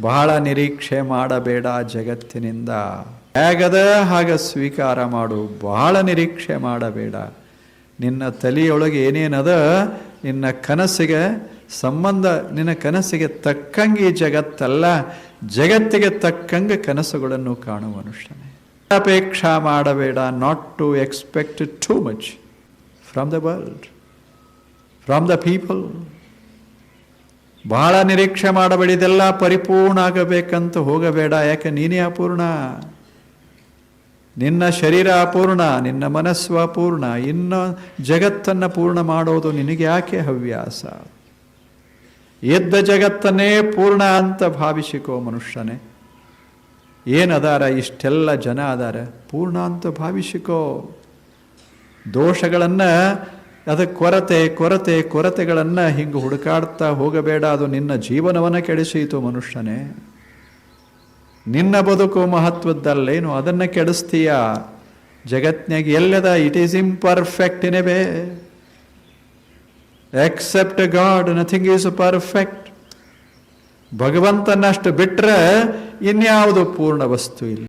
ಬಹಳ ನಿರೀಕ್ಷೆ ಮಾಡಬೇಡ ಜಗತ್ತಿನಿಂದ. ಹೇಗದ ಹಾಗ ಸ್ವೀಕಾರ ಮಾಡು, ಬಹಳ ನಿರೀಕ್ಷೆ ಮಾಡಬೇಡ. ನಿನ್ನ ತಲೆಯೊಳಗೆ ಏನೇನದ, ನಿನ್ನ ಕನಸಿಗೆ ಸಂಬಂಧ, ನಿನ್ನ ಕನಸಿಗೆ ತಕ್ಕಂಗೆ ಈ ಜಗತ್ತಲ್ಲ, ಜಗತ್ತಿಗೆ ತಕ್ಕಂಗೆ ಕನಸುಗಳನ್ನು ಕಾಣುವ ಮನುಷ್ಯನೇ. ಅಪೇಕ್ಷಾ ಮಾಡಬೇಡ. Not to expect too much from the world, from the people. ಬಹಳ ನಿರೀಕ್ಷೆ ಮಾಡಬೇಡ. ಇದೆಲ್ಲ ಪರಿಪೂರ್ಣ ಆಗಬೇಕಂತ ಹೋಗಬೇಡ. ಯಾಕೆ ನೀನೇ ಅಪೂರ್ಣ. ನಿನ್ನ ಶರೀರ ಅಪೂರ್ಣ, ನಿನ್ನ ಮನಸ್ಸು ಅಪೂರ್ಣ. ಇನ್ನು ಜಗತ್ತನ್ನು ಪೂರ್ಣ ಮಾಡೋದು ನಿನಗೆ ಯಾಕೆ ಹವ್ಯಾಸ? ಎದ್ದ ಜಗತ್ತನ್ನೇ ಪೂರ್ಣ ಅಂತ ಭಾವಿಸಿಕೋ ಮನುಷ್ಯನೇ. ಏನದಾರ, ಇಷ್ಟೆಲ್ಲ ಜನ ಅದಾರ, ಪೂರ್ಣ ಅಂತ ಭಾವಿಸಿಕೋ. ದೋಷಗಳನ್ನು, ಅದಕ್ಕೆ ಕೊರತೆಗಳನ್ನು ಹಿಂಗೆ ಹುಡುಕಾಡ್ತಾ ಹೋಗಬೇಡ. ಅದು ನಿನ್ನ ಜೀವನವನ್ನು ಕೆಡಿಸೀತು ಮನುಷ್ಯನೇ. ನಿನ್ನ ಬದುಕು ಮಹತ್ವದ್ದಲ್ಲೇನು, ಅದನ್ನು ಕೆಡಿಸ್ತೀಯ. ಜಗತ್ನಾಗ ಎಲ್ಲದ it is imperfect in a way. Except God nothing is perfect. ಭಗವಂತನಷ್ಟು ಬಿಟ್ಟರೆ ಇನ್ಯಾವುದು ಪೂರ್ಣ ವಸ್ತು ಇಲ್ಲ.